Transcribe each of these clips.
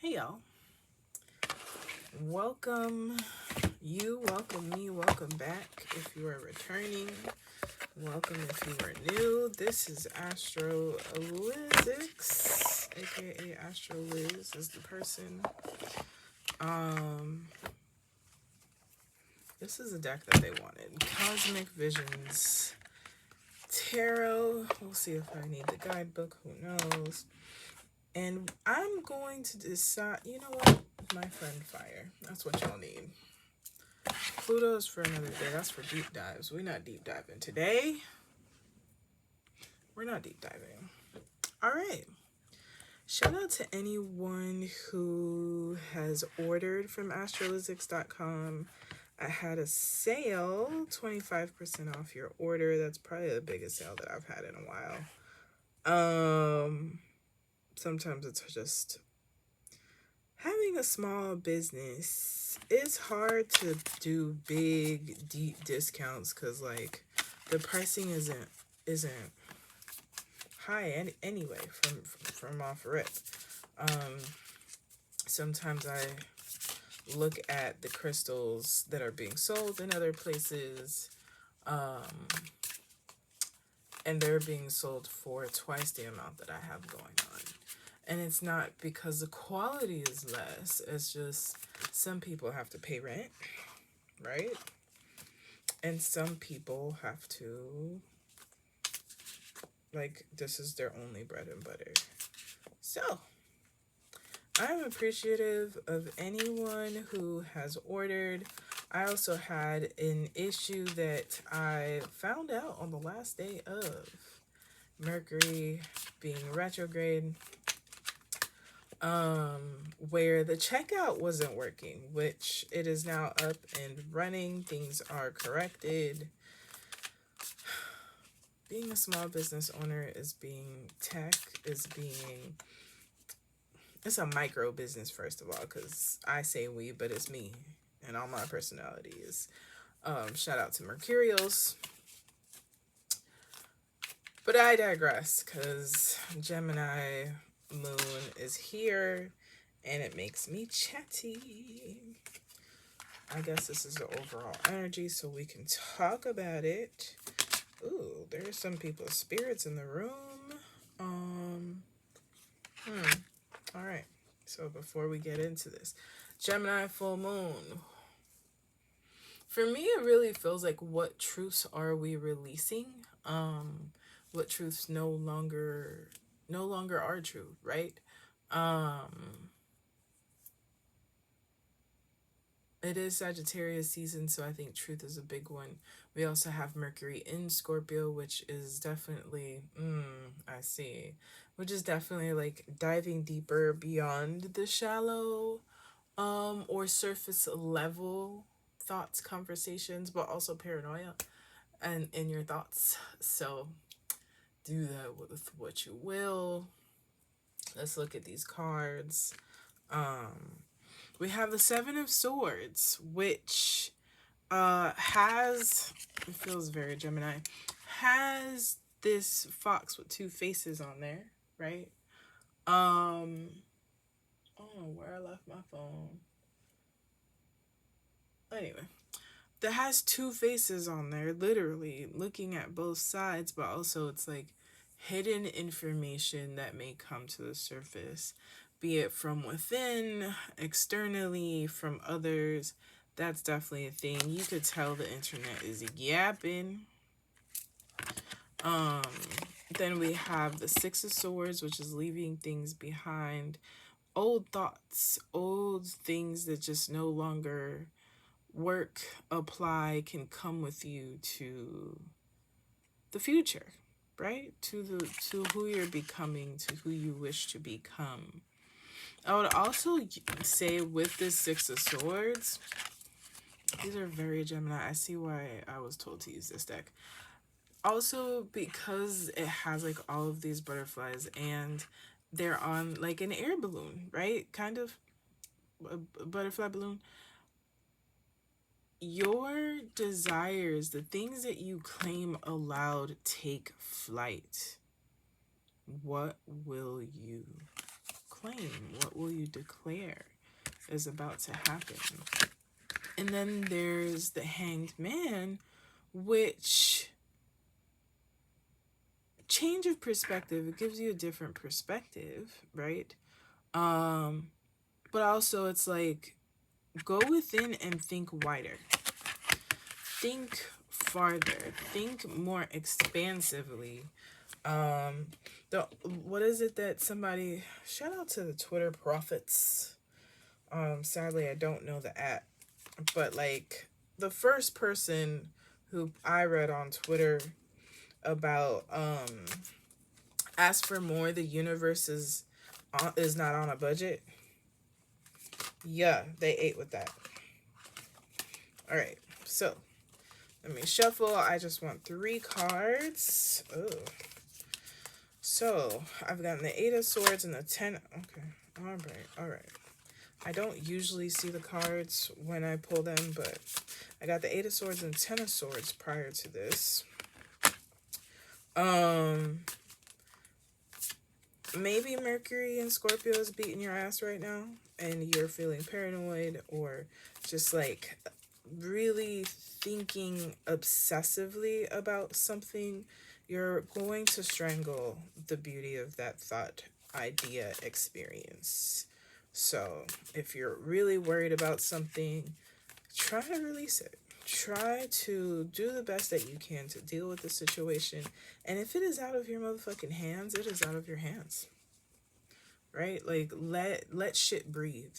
Hey y'all, welcome you, welcome me, welcome back if you are returning, welcome if you are new. This is Astrolyszics, aka Astroliz is the person. Um, this is a deck that they wanted. Cosmic Visions Tarot. We'll see if I need the guidebook, who knows. And I'm going to decide, you know what? My friend Fire. That's what y'all need. Pluto's for another day. That's for deep dives. We're not deep diving today. We're not deep diving. All right. Shout out to anyone who has ordered from Astrolyszics.com. I had a sale, 25% off your order. That's probably the biggest sale that I've had in a while. Sometimes it's just having a small business. It's hard to do big, deep discounts because like the pricing isn't high anyway from off rip. Sometimes I look at the crystals that are being sold in other places, and they're being sold for twice the amount that I have going on. And it's not because the quality is less, it's just some people have to pay rent, right? And some people have to, like, this is their only bread and butter. So, I'm appreciative of anyone who has ordered. I also had an issue that I found out on the last day of Mercury being retrograde, where the checkout wasn't working, which it is now up and running. Things are corrected. Being a small business owner is being it's a micro business, first of all, because I say we, but it's me and all my personalities. Shout out to Mercurials. But I digress, because Gemini Moon is here and it makes me chatty. I guess this is the overall energy, so we can talk about it. Ooh, there's some people's spirits in the room. All right. So before we get into this, Gemini Full Moon. For me, it really feels like, what truths are we releasing? What truths no longer are true, right? It is Sagittarius season, so I think truth is a big one. We also have Mercury in Scorpio, which is definitely, which is definitely like diving deeper beyond the shallow, or surface level thoughts, conversations, but also paranoia and in your thoughts. So do that with what you will. Let's look at these cards. We have the Seven of Swords, which has, it feels very Gemini, has this fox with two faces on there, right? I don't know where I left my phone. Anyway, that has two faces on there, literally looking at both sides, but also it's like hidden information that may come to the surface, be it from within, externally, from others. That's definitely a thing. You could tell the internet is yapping. Then we have the Six of Swords, which is leaving things behind, old thoughts, old things that just no longer work, apply, can come with you to the future, right? To who you're becoming, to who you wish to become. I would also say with this Six of Swords, these are very Gemini. I see why I was told to use this deck. Also, because it has like all of these butterflies and they're on like an air balloon, right? Kind of a butterfly balloon. Your desires, the things that you claim aloud, take flight. What will you proclaim? What will you declare is about to happen? And then there's the Hanged Man, which change of perspective. It gives you a different perspective, right? But also it's like, go within and think wider. Think farther. Think more expansively. What is it that somebody, shout out to the Twitter prophets. Sadly I don't know the app, but like the first person who I read on Twitter about ask for more, the universe is not on a budget. Yeah, they ate with that. All right, so let me shuffle. I just want 3 cards. Oh, so I've gotten the 8 of Swords and the 10. Okay, all right. I don't usually see the cards when I pull them, but I got the 8 of Swords and 10 of Swords prior to this. Maybe Mercury in Scorpio is beating your ass right now, and you're feeling paranoid or just like really thinking obsessively about something. You're going to strangle the beauty of that thought, idea, experience. So if you're really worried about something, try to release it. Try to do the best that you can to deal with the situation. And if it is out of your motherfucking hands, it is out of your hands. Right? Like, let shit breathe.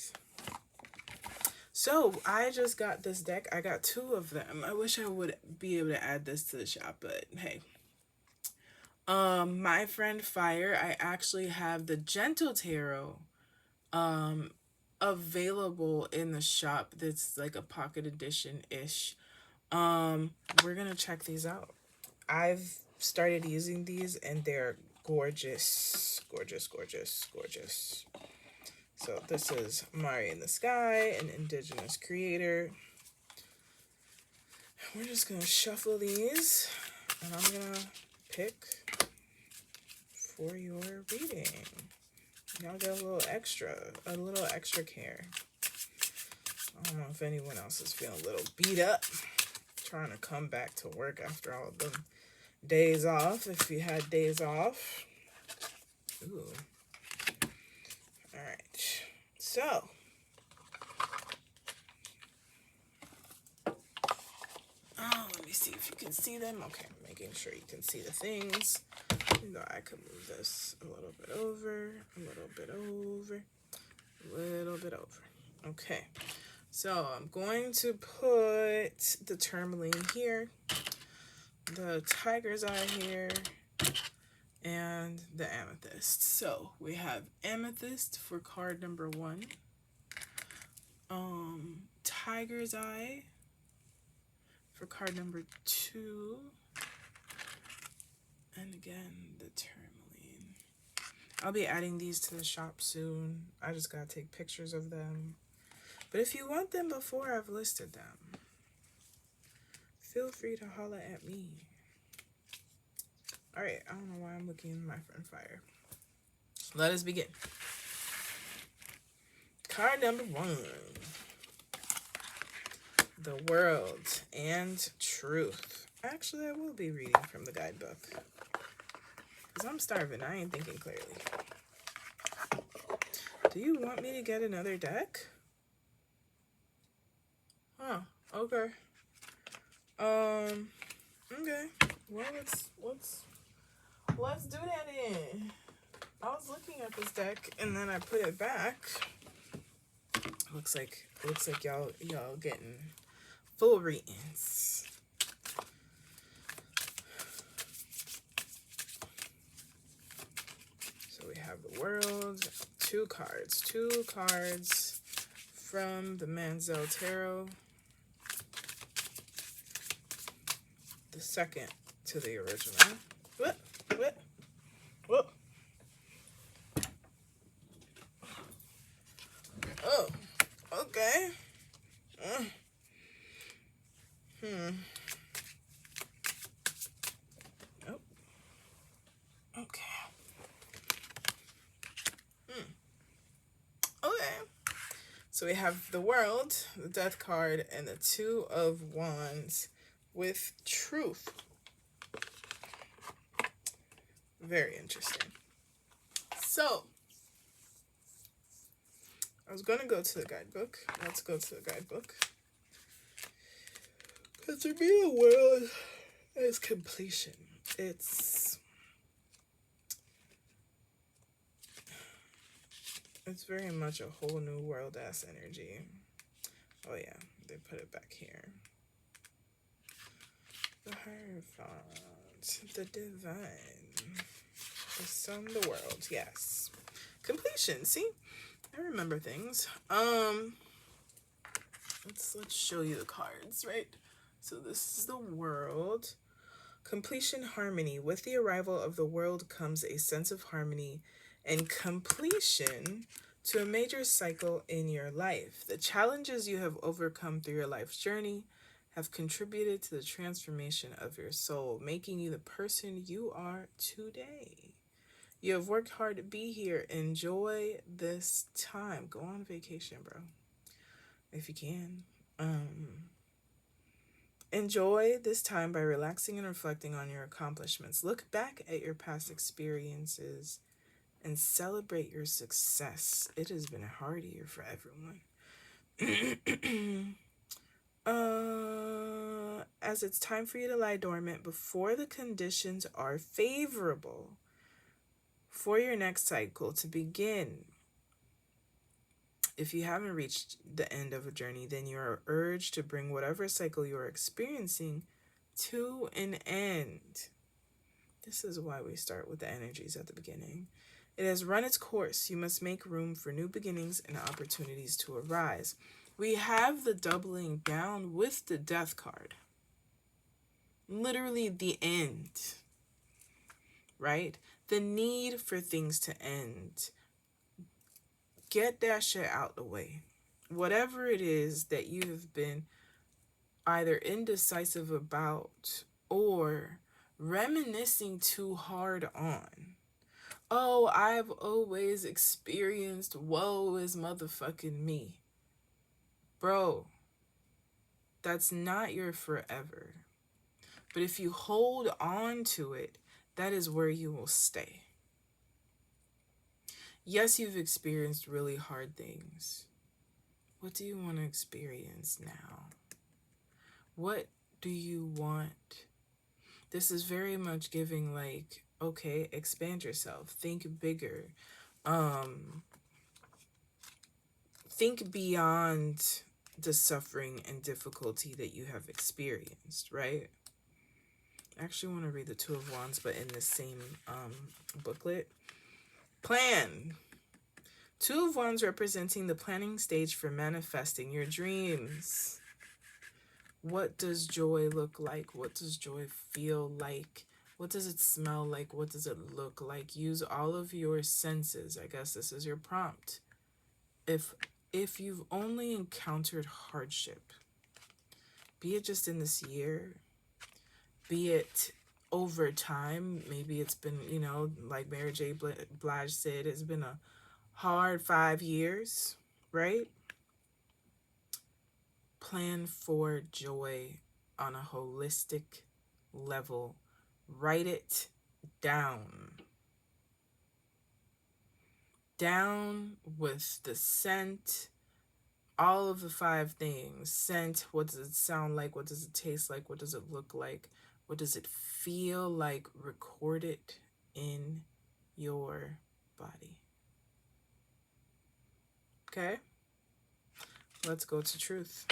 So, I just got this deck. I got 2 of them. I wish I would be able to add this to the shop, but hey. My friend Fire, I actually have the Gentle Tarot available in the shop. That's like a pocket edition-ish. We're gonna check these out. I've started using these and they're gorgeous. So this is Mari in the Sky, an indigenous creator. We're just gonna shuffle these and I'm gonna pick for your reading. Y'all get a little extra care. I don't know if anyone else is feeling a little beat up, trying to come back to work after all of the days off, if you had days off. Ooh. All right. So, let me see if you can see them. Okay, I'm making sure you can see the things. No, I could move this a little bit over, a little bit over, a little bit over. Okay, so I'm going to put the tourmaline here, the tiger's eye here, and the amethyst. So we have amethyst for card number 1, tiger's eye for card number 2, and again the tourmaline. I'll be adding these to the shop soon. I just gotta take pictures of them. But if you want them before I've listed them, feel free to holla at me. Alright, I don't know why I'm looking at my friend Fire. Let us begin. Card number 1. The World and Truth. Actually, I will be reading from the guidebook. Because I'm starving. I ain't thinking clearly. Do you want me to get another deck? Huh. Okay. Okay. Well, let's do that then. I was looking at this deck and then I put it back. Looks like y'all getting full readings. So we have the World, 2 cards from the Manzel Tarot. The second to the original. What? Oh, okay. Oh, okay. So we have the World, the Death card, and the Two of Wands with Truth. Very interesting. So, I was going to go to the guidebook. Let's go to the guidebook. Because for me, the World is completion. It's very much a whole new world-ass energy. Oh yeah, they put it back here. The Hierophant, the Divine, the Sun, the World. Yes, completion. See, I remember things. Let's show you the cards, right? So this is the World. Completion, harmony. With the arrival of the World comes a sense of harmony and completion to a major cycle in your life. The challenges you have overcome through your life's journey have contributed to the transformation of your soul, making you the person you are today. You have worked hard to be here. Enjoy this time. Go on vacation, bro, if you can. Enjoy this time by relaxing and reflecting on your accomplishments. Look back at your past experiences and celebrate your success. It has been a hard year for everyone. As it's time for you to lie dormant before the conditions are favorable for your next cycle to begin. If you haven't reached the end of a journey, then you are urged to bring whatever cycle you are experiencing to an end. This is why we start with the energies at the beginning. It has run its course. You must make room for new beginnings and opportunities to arise. We have the doubling down with the Death card. Literally the end, right? The need for things to end. Get that shit out the way. Whatever it is that you have been either indecisive about or reminiscing too hard on. Oh, I've always experienced woe is motherfucking me. Bro, that's not your forever. But if you hold on to it, that is where you will stay. Yes, you've experienced really hard things. What do you want to experience now? What do you want? This is very much giving like, okay, expand yourself. Think bigger. Think beyond the suffering and difficulty that you have experienced, right? I actually want to read the Two of Wands, but in the same booklet. Plan. Two of Wands representing the planning stage for manifesting your dreams. What does joy look like? What does joy feel like? What does it smell like? What does it look like? Use all of your senses. I guess this is your prompt. If you've only encountered hardship, be it just in this year, be it over time, maybe it's been, you know, like Mary J. Blige said, it's been a hard 5 years, right? Plan for joy on a holistic level. Write it down. Down with the scent, all of the 5 things. Scent, what does it sound like? What does it taste like? What does it look like? What does it feel like? Record it in your body. Okay? Let's go to truth.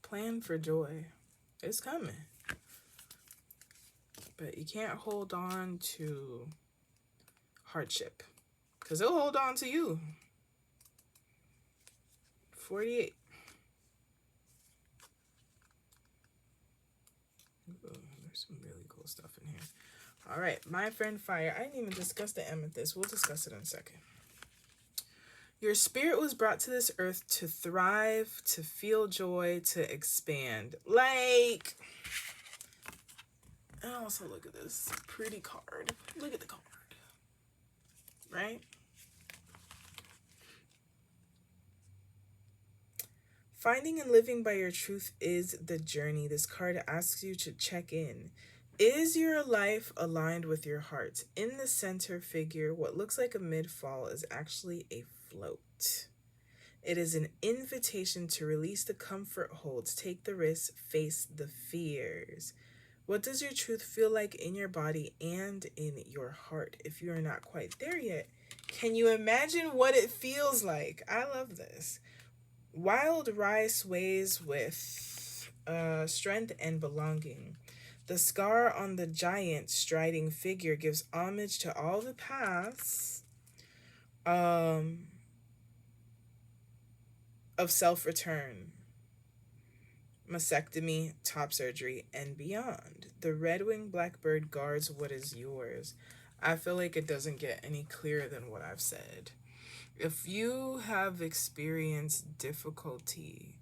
Plan for joy. It's coming. But you can't hold on to hardship, because it'll hold on to you. 48. Oh, there's some really cool stuff in here. All right, my friend Fire. I didn't even discuss the amethyst. We'll discuss it in a second. Your spirit was brought to this earth to thrive, to feel joy, to expand. Like, and also look at this pretty card. Look at the card. Right? Finding and living by your truth is the journey. This card asks you to check in. Is your life aligned with your heart? In the center figure, what looks like a midfall is actually a float. It is an invitation to release the comfort holds, take the risks, face the fears. What does your truth feel like in your body and in your heart? If you are not quite there yet, can you imagine what it feels like? I love this. Wild rye sways with strength and belonging. The scar on the giant striding figure gives homage to all the paths of self-return, mastectomy, top surgery, and beyond. The red-winged blackbird guards what is yours. I feel like it doesn't get any clearer than what I've said. If you have experienced difficulty,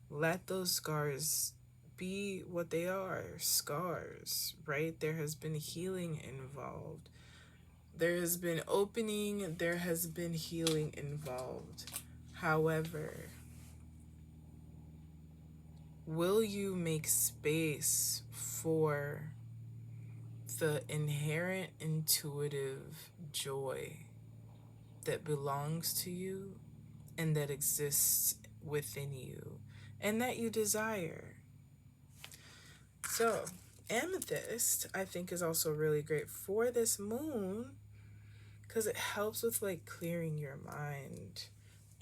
let those scars be what they are, scars, right? There has been healing involved. There has been opening, there has been healing involved. However, will you make space for the inherent intuitive joy that belongs to you and that exists within you and that you desire? So, amethyst, I think, is also really great for this moon because it helps with like clearing your mind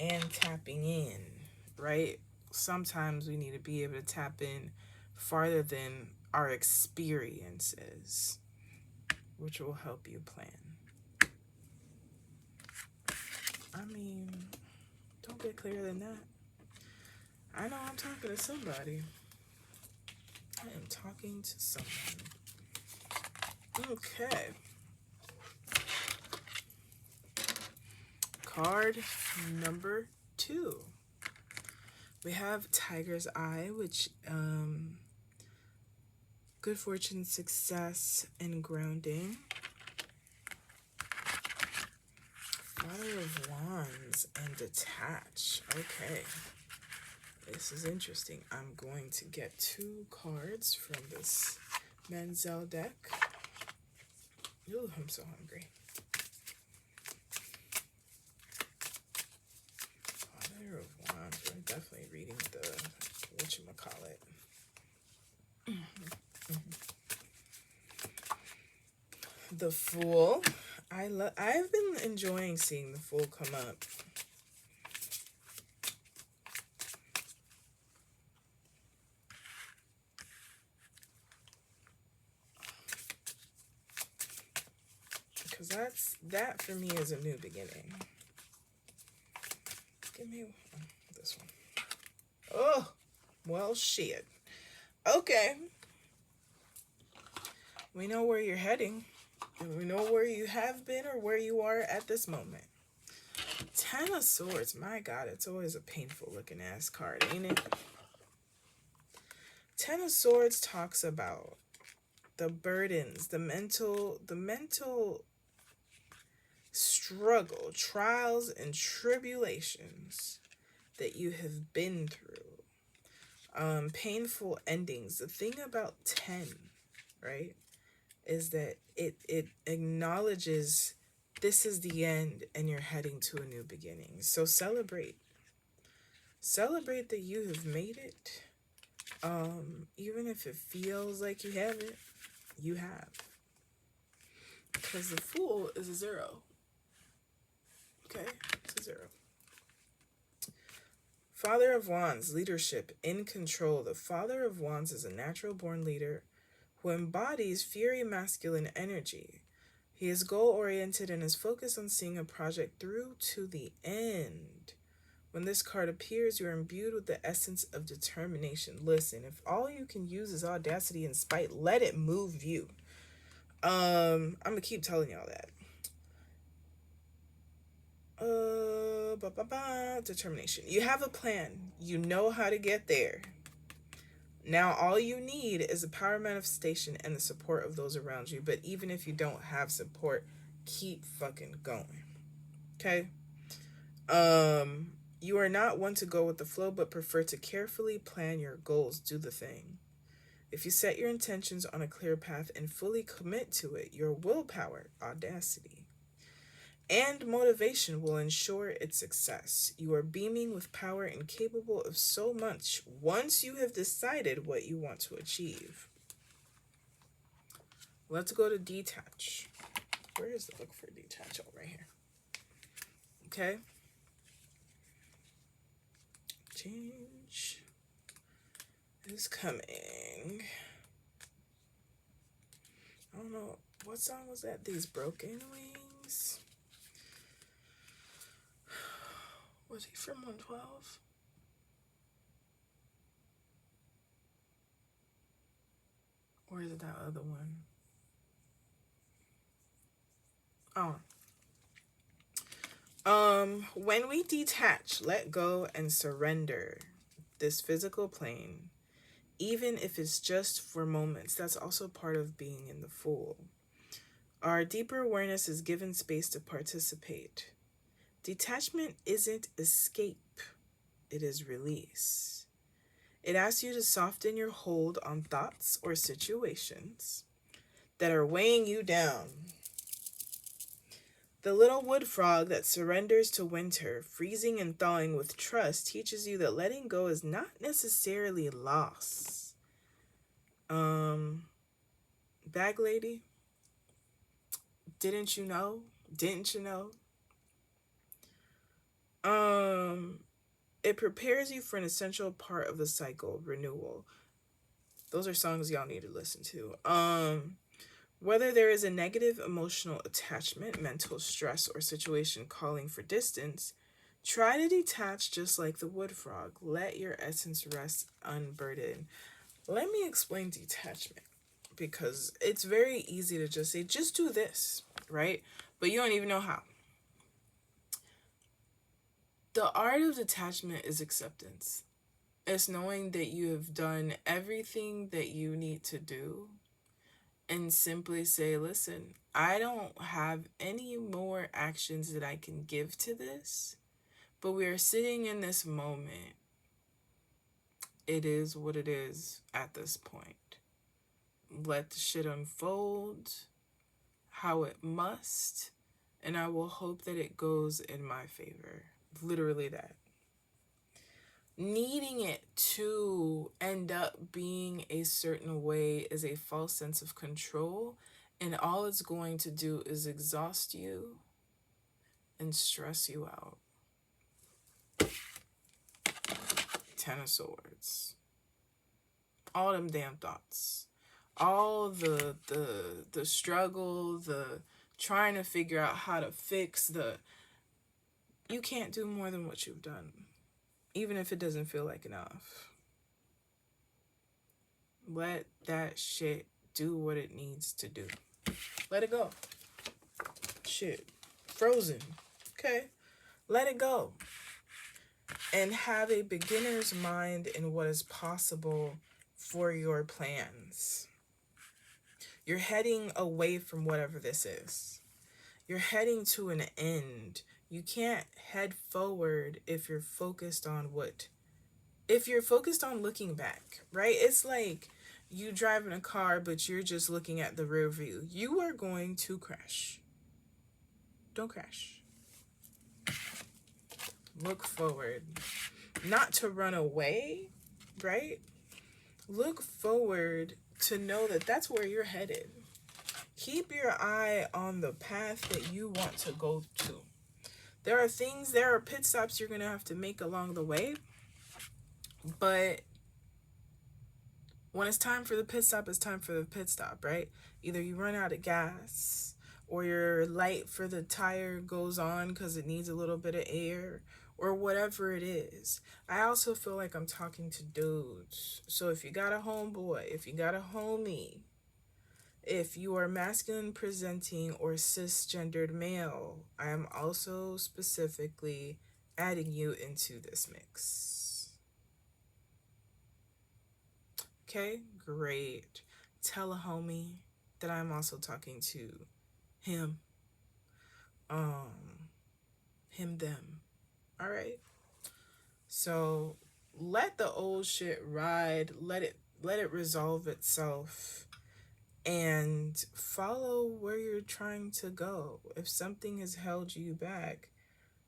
and tapping in, right? Sometimes we need to be able to tap in farther than our experiences, which will help you plan. I mean, don't get clearer than that. I know I'm talking to somebody. I am talking to someone. Okay. Card number 2. We have Tiger's Eye, which good fortune, success, and grounding. Father of Wands and detach. Okay. This is interesting. I'm going to get 2 cards from this Menzel deck. Ooh, I'm so hungry. Father of Wands. We're definitely reading the whatchamacallit. The Fool. I've been enjoying seeing the Fool come up. Because that for me is a new beginning. Give me this one. Oh, well, shit. Okay. We know where you're heading. And we know where you have been or where you are at this moment. 10 of Swords. My God, it's always a painful looking ass card, ain't it? 10 of Swords talks about the burdens, the mental struggle, trials, and tribulations that you have been through. Painful endings. The thing about 10, right, is that it acknowledges this is the end and you're heading to a new beginning. So celebrate. Celebrate that you have made it. Even if it feels like you haven't, you have. Because the Fool is a 0. Okay, it's a 0. Father of Wands, leadership, in control. The Father of Wands is a natural born leader who embodies fiery masculine energy. He is goal-oriented and is focused on seeing a project through to the end. When this card appears, you're imbued with the essence of determination. Listen, if all you can use is audacity and spite, let it move you. I'm going to keep telling y'all that. Determination. You have a plan. You know how to get there. Now all you need is a power manifestation and the support of those around you. But even if you don't have support, keep fucking going. Okay? You are not one to go with the flow, but prefer to carefully plan your goals, do the thing. If you set your intentions on a clear path and fully commit to it, your willpower, audacity, and motivation will ensure its success. You are beaming with power and capable of so much once you have decided what you want to achieve. Let's go to detach. Where is the book for detach? Oh, right here. Okay. Change is coming. I don't know. What song was that? These Broken Wings? Was he from 112? Or is it that other one? Oh. When we detach, let go, and surrender this physical plane, even if it's just for moments, that's also part of being in the Fool. Our deeper awareness is given space to participate. Detachment isn't escape, it is release. It asks you to soften your hold on thoughts or situations that are weighing you down. The little wood frog that surrenders to winter, freezing and thawing with trust, teaches you that letting go is not necessarily loss. Bag lady, didn't you know? Didn't you know? It prepares you for an essential part of the cycle, renewal. Those are songs y'all need to listen to. Whether there is a negative emotional attachment, mental stress, or situation calling for distance, try to detach just like the wood frog. Let your essence rest unburdened. Let me explain detachment, because it's very easy to just say, just do this, right? But you don't even know how. The art of detachment is acceptance. It's knowing that you have done everything that you need to do and simply say, listen, I don't have any more actions that I can give to this, but we are sitting in this moment. It is what it is at this point. Let the shit unfold how it must, and I will hope that it goes in my favor. Literally that. Needing it to end up being a certain way is a false sense of control, and all it's going to do is exhaust you and stress you out. Ten of Swords. All them damn thoughts. All the struggle, the trying to figure out how to fix you can't do more than what you've done, even if it doesn't feel like enough. Let that shit do what it needs to do. Let it go. Shit. Frozen. Okay. Let it go. And have a beginner's mind in what is possible for your plans. You're heading away from whatever this is. You're heading to an end. You can't head forward if you're focused on looking back, right? It's like you driving a car, but you're just looking at the rear view. You are going to crash. Don't crash. Look forward. Not to run away, right? Look forward to know that that's where you're headed. Keep your eye on the path that you want to go to. There are pit stops you're going to have to make along the way. But when it's time for the pit stop, it's time for the pit stop, right? Either you run out of gas, or your light for the tire goes on because it needs a little bit of air, or whatever it is. I also feel like I'm talking to dudes. So if you got a homeboy, if you got a homie, if you are masculine presenting or cisgendered male, I am also specifically adding you into this mix. Okay, great. Tell a homie that I'm also talking to him, them. All right. So let the old shit ride. Let it resolve itself and follow where you're trying to go. If something has held you back,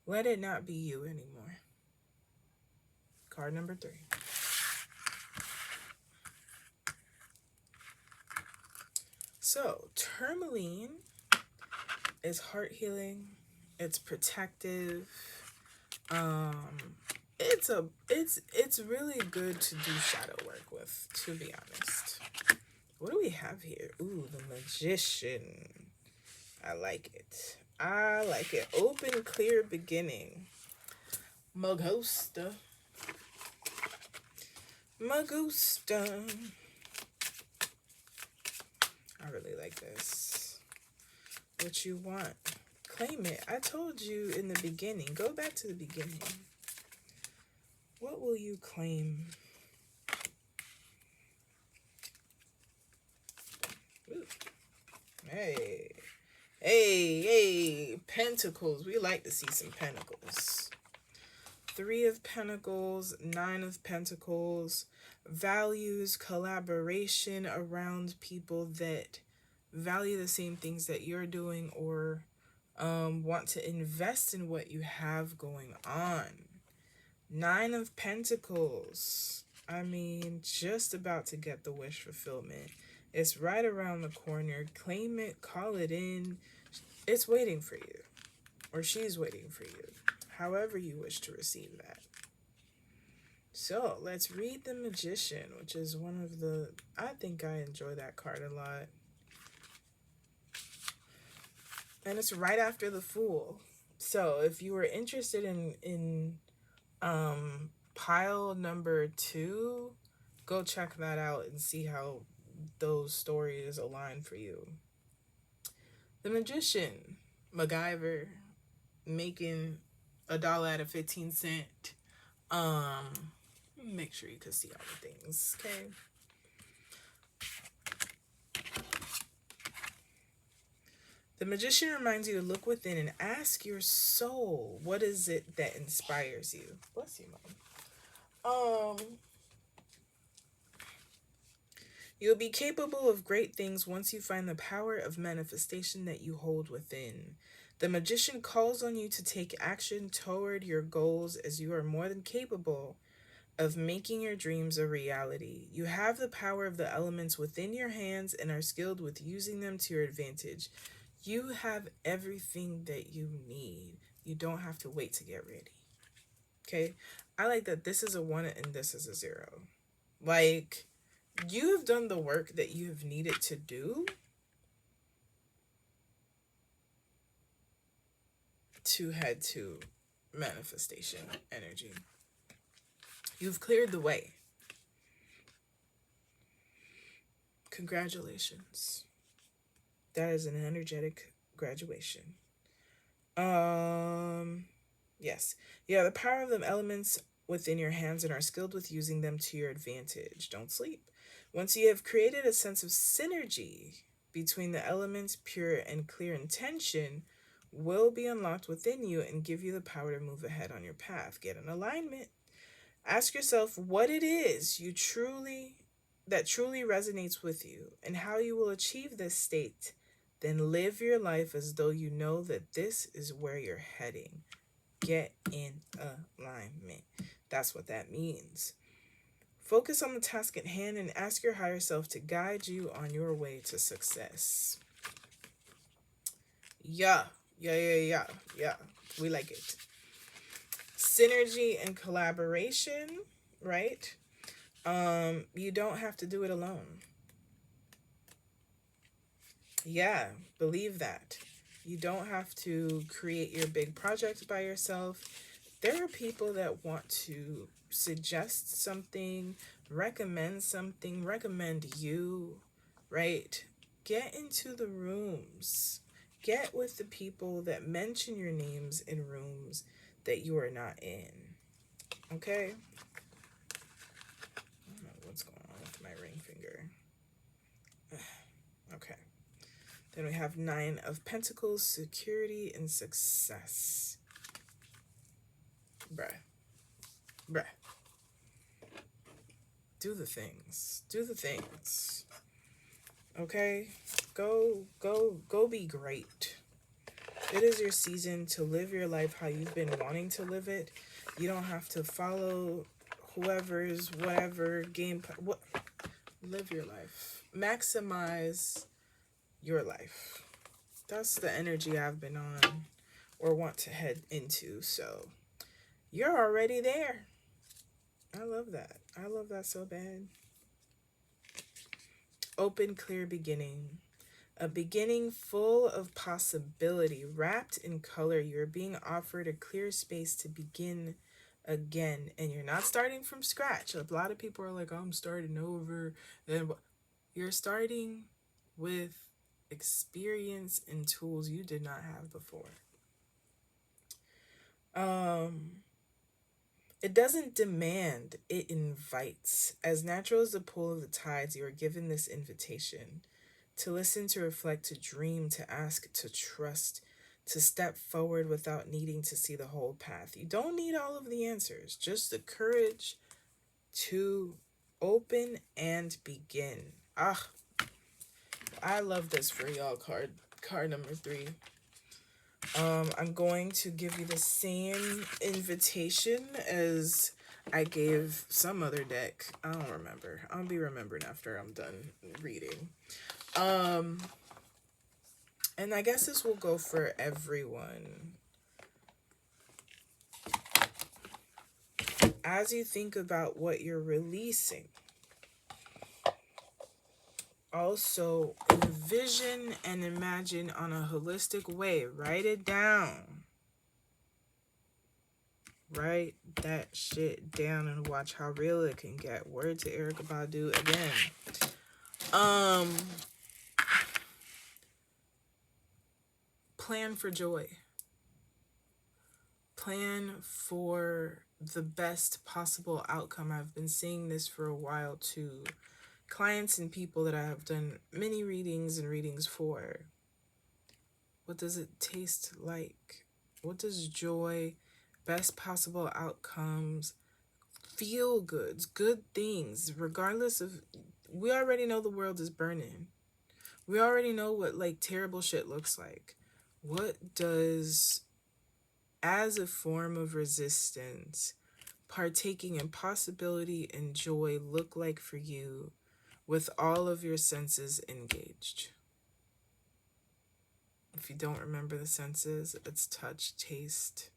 let it not be you anymore. Card number 3. So, tourmaline is heart healing. It's protective. It's really good to do shadow work with, to be honest. What do we have here? Ooh, the Magician. I like it. I like it. Open, clear beginning. Magusta. Magusta. I really like this. What you want? Claim it. I told you in the beginning. Go back to the beginning. What will you claim? Ooh. Hey. Hey. Pentacles. We like to see some pentacles. 3 of Pentacles, 9 of Pentacles. Values, collaboration around people that value the same things that you're doing or want to invest in what you have going on. 9 of Pentacles. I mean, just about to get the wish fulfillment. It's right around the corner. Claim it, call it in. It's waiting for you. Or she's waiting for you. However you wish to receive that. So, let's read the Magician, which is one of the... I think I enjoy that card a lot. And it's right after the Fool. So, if you were interested in pile number 2, go check that out and see how those stories align for you. The Magician, MacGyver, making $1 out of 15 cents. Make sure you can see all the things, okay? The Magician reminds you to look within and ask your soul, what is it that inspires you? Bless you, Mom. You'll be capable of great things once you find the power of manifestation that you hold within. The Magician calls on you to take action toward your goals as you are more than capable of making your dreams a reality. You have the power of the elements within your hands and are skilled with using them to your advantage. You have everything that you need. You don't have to wait to get ready. Okay? I like that this is a 1 and this is a 0. Like, you have done the work that you have needed to do to head to manifestation energy. You've cleared the way. Congratulations. That is an energetic graduation. Yes. You have the power of the elements within your hands and are skilled with using them to your advantage. Don't sleep. Once you have created a sense of synergy between the elements, pure and clear intention will be unlocked within you and give you the power to move ahead on your path. Get in alignment. Ask yourself what it is that truly resonates with you and how you will achieve this state. Then live your life as though you know that this is where you're heading. Get in alignment. That's what that means. Focus on the task at hand and ask your higher self to guide you on your way to success. Yeah. We like it. Synergy and collaboration, right? You don't have to do it alone. Yeah, believe that. You don't have to create your big projects by yourself. There are people that want to suggest something, recommend you, right? Get into the rooms. Get with the people that mention your names in rooms that you are not in. Okay? I don't know what's going on with my ring finger. Okay. Then we have 9 of Pentacles, security and success. Bruh. Bruh. Do the things. Do the things. Okay? Go be great. It is your season to live your life how you've been wanting to live it. You don't have to follow whoever's whatever game. What? Live your life. Maximize your life. That's the energy I've been on or want to head into. So you're already there. I love that. I love that so bad. Open, clear beginning. A beginning full of possibility, wrapped in color. You're being offered a clear space to begin again. And you're not starting from scratch. A lot of people are like, I'm starting over. Then you're starting with experience and tools you did not have before. It doesn't demand, it invites. As natural as the pull of the tides, you are given this invitation to listen, to reflect, to dream, to ask, to trust, to step forward without needing to see the whole path. You don't need all of the answers, just the courage to open and begin. I love this for y'all. Card number 3. I'm going to give you the same invitation as I gave some other deck. I don't remember. I'll be remembering after I'm done reading. And I guess this will go for everyone. As you think about what you're releasing, also envision and imagine on a holistic way. Write it down. Write that shit down and watch how real it can get. Word to Erykah Badu again. Plan for joy. Plan for the best possible outcome. I've been seeing this for a while too. Clients and people that I have done many readings and readings for. What does it taste like? What does joy, best possible outcomes, feel goods, good things, regardless of, we already know the world is burning. We already know what like terrible shit looks like. What does, as a form of resistance, partaking in possibility and joy look like for you with all of your senses engaged? If you don't remember the senses, it's touch, taste,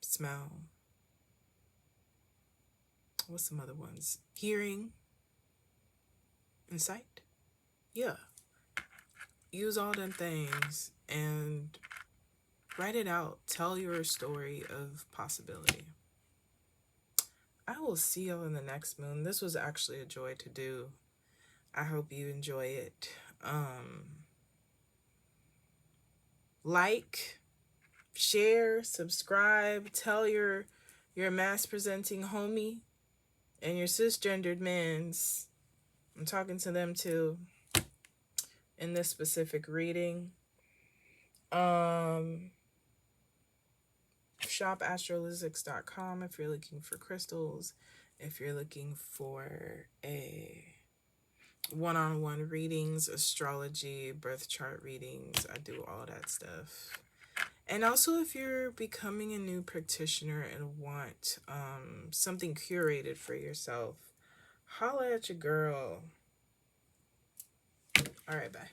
smell. What's some other ones? Hearing and sight. Yeah. Use all them things and write it out. Tell your story of possibility. I will see y'all in the next moon. This was actually a joy to do. I hope you enjoy it. Like, share, subscribe, tell your mass presenting homie and your cisgendered mans. I'm talking to them too in this specific reading. Shop Astrolyszics.com if you're looking for crystals. If you're looking for a one-on-one readings, astrology, birth chart readings, I do all that stuff. And also if you're becoming a new practitioner and want something curated for yourself, holla at your girl. All right, bye.